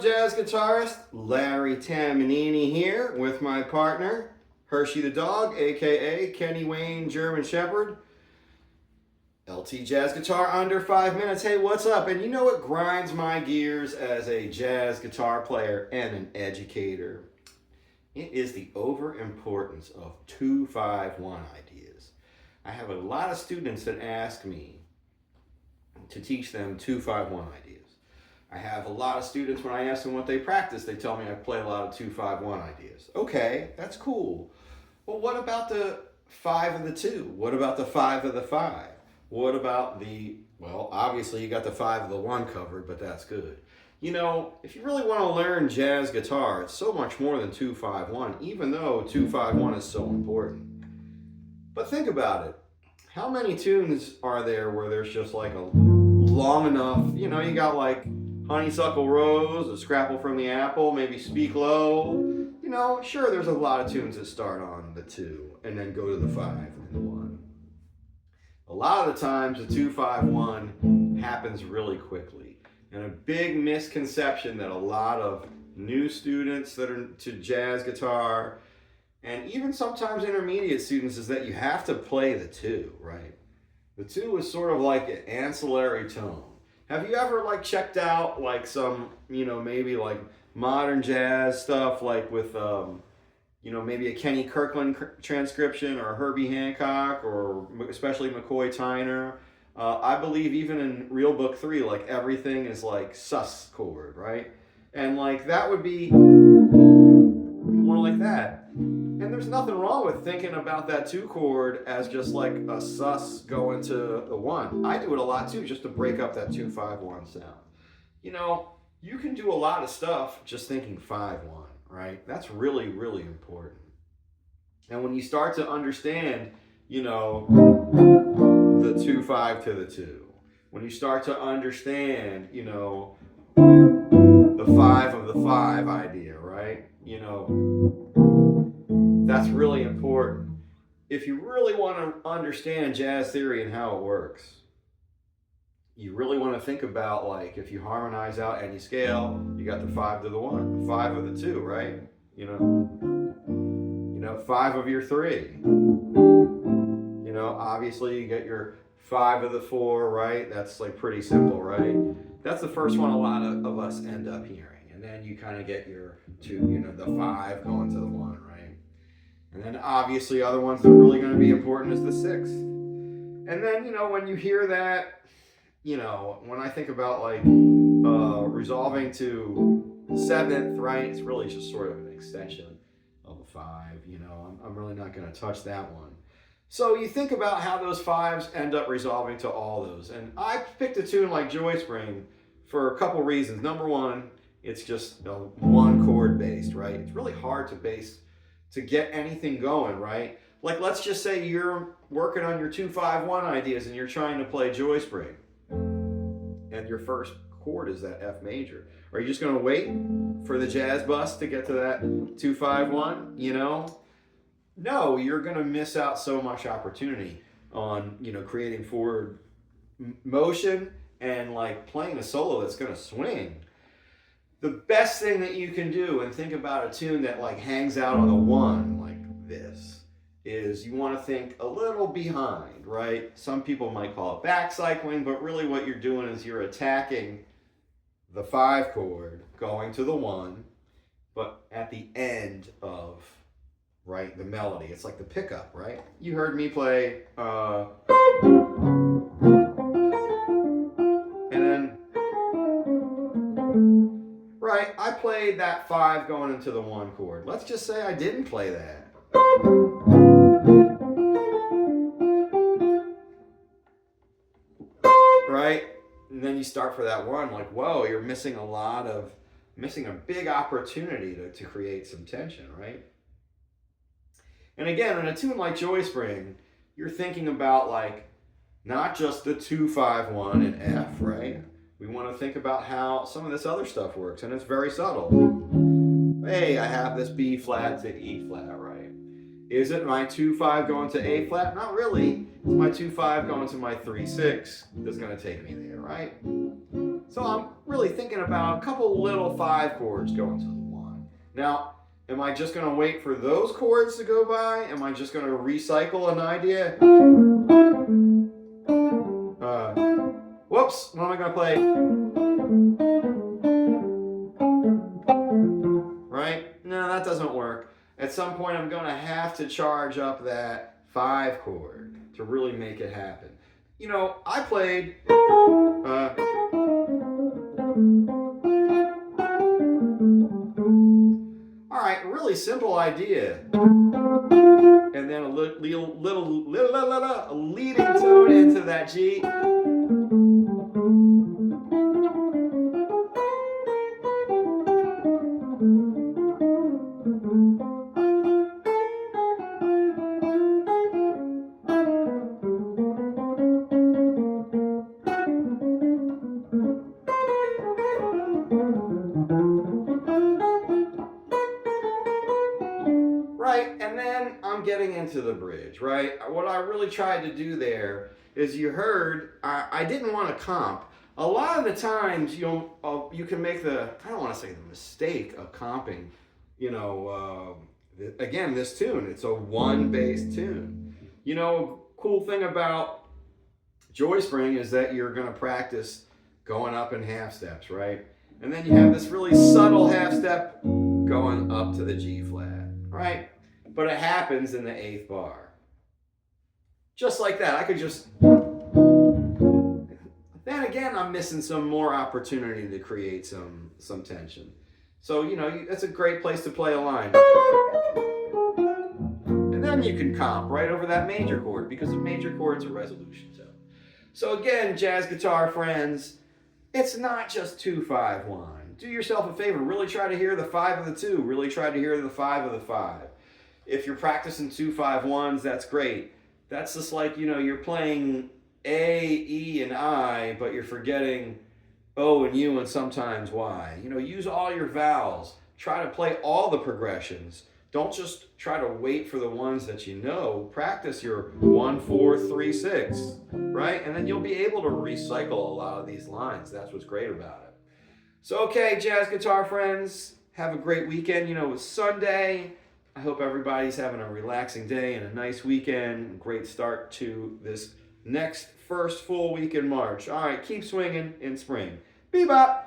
jazz guitarist? Larry Tamanini here with my partner, Hershey the dog, aka Kenny Wayne German Shepherd. LT Jazz Guitar under 5 minutes. Hey, what's up? And you know what grinds my gears as a jazz guitar player and an educator? It is the overimportance of 2-5-1 ideas. I have a lot of students that ask me to teach them 2-5-1 ideas. I have a lot of students, when I ask them what they practice, they tell me I play a lot of 2-5-1 ideas. Okay, that's cool. Well, what about the 5 of the 2? What about the 5 of the 5? What about the, well, obviously you got the 5 of the 1 covered, but that's good. You know, if you really want to learn jazz guitar, it's so much more than 2-5-1, even though 2-5-1 is so important. But think about it. How many tunes are there where there's just like a long enough, you know, you got like Honeysuckle Rose, a Scrapple from the Apple, maybe Speak Low. You know, sure, there's a lot of tunes that start on the 2 and then go to the 5 and the 1. A lot of the times the 2-5-1 happens really quickly. And a big misconception that a lot of new students that are to jazz guitar and even sometimes intermediate students is that you have to play the 2, right? The 2 is sort of like an ancillary tone. Have you ever like checked out like some, you know, maybe like modern jazz stuff like with, you know, maybe a Kenny Kirkland transcription or a Herbie Hancock or especially McCoy Tyner? I believe even in Real Book 3, like everything is like sus chord, right? And like that would be more like that. And there's nothing wrong with thinking about that 2 chord as just like a sus going to the 1. I do it a lot too, just to break up that 2-5-1 sound. You know, you can do a lot of stuff just thinking 5-1, right? That's really, really important. And when you start to understand, you know, the 2-5 to the 2, when you start to understand, you know, the 5 of the 5 idea, right? You know, that's really important. If you really want to understand jazz theory and how it works, you really want to think about like if you harmonize out any scale, you got the 5 to the 1, the 5 of the 2, right? You know, 5 of your 3. You know, obviously you get your 5 of the 4, right? That's like pretty simple, right? That's the first one a lot of us end up hearing. And then you kind of get your 2, you know, the 5 going to the 1, right? And then obviously other ones that are really going to be important is the 6. And then, you know, when you hear that, you know, when I think about like resolving to the 7th, right? It's really just sort of an extension of the 5, you know. I'm really not going to touch that one. So you think about how those 5s end up resolving to all those. And I picked a tune like Joy Spring for a couple reasons. Number one, it's just 1 chord based, right? It's really hard to get anything going, right? Like let's just say you're working on your 2-5-1 ideas and you're trying to play Joy Spring. And your first chord is that F major. Are you just going to wait for the jazz bus to get to that 2-5-1, you know? No, you're going to miss out so much opportunity on, you know, creating forward motion and like playing a solo that's going to swing. The best thing that you can do, and think about a tune that like hangs out on the 1 like this, is you want to think a little behind, right? Some people might call it back cycling, but really what you're doing is you're attacking the 5 chord, going to the 1, but at the end of, right, the melody. It's like the pickup, right? You heard me play, and then, right, I played that 5 going into the 1 chord. Let's just say I didn't play that. Right? And then you start for that 1, like, whoa, you're missing a big opportunity to create some tension, right? And again, in a tune like Joy Spring, you're thinking about like, not just the 2-5-1 and F, right? We want to think about how some of this other stuff works, and it's very subtle. Hey, I have this B flat to E flat, right? Is it my 2-5 going to A flat? Not really. It's my 2-5 going to my 3-6 that's going to take me there, right? So I'm really thinking about a couple little 5 chords going to the 1. Now, am I just going to wait for those chords to go by? Am I just going to recycle an idea? Whoops, what am I going to play? Right? No, that doesn't work. At some point, I'm going to have to charge up that 5 chord to really make it happen. You know, I played... all right, really simple idea. And then a little leading tone into that G. Right, and then I'm getting into the bridge, right? What I really tried to do there is, you heard, I didn't want to comp. A lot of the times you can make the, I don't want to say the mistake of comping, you know, again, this tune, it's a 1 bass tune. You know, cool thing about Joy Spring is that you're going to practice going up in half steps, right? And then you have this really subtle half step going up to the G flat, right? But it happens in the 8th bar. Just like that. I could just... Then again, I'm missing some more opportunity to create some tension. So, you know, that's a great place to play a line. And then you can comp right over that major chord, because a major chord's a resolution tone. So again, jazz guitar friends, it's not just 2-5-1. Do yourself a favor. Really try to hear the 5 of the 2. Really try to hear the 5 of the 5. If you're practicing 2-5-1s, that's great. That's just like, you know, you're playing A, E, and I, but you're forgetting O and U and sometimes Y. You know, use all your vowels. Try to play all the progressions. Don't just try to wait for the ones that you know. Practice your 1, 4, 3, 6, right? And then you'll be able to recycle a lot of these lines. That's what's great about it. So, okay, jazz guitar friends, have a great weekend. You know, it's Sunday. I hope everybody's having a relaxing day and a nice weekend. Great start to this next first full week in March. All right, keep swinging in spring. Bebop!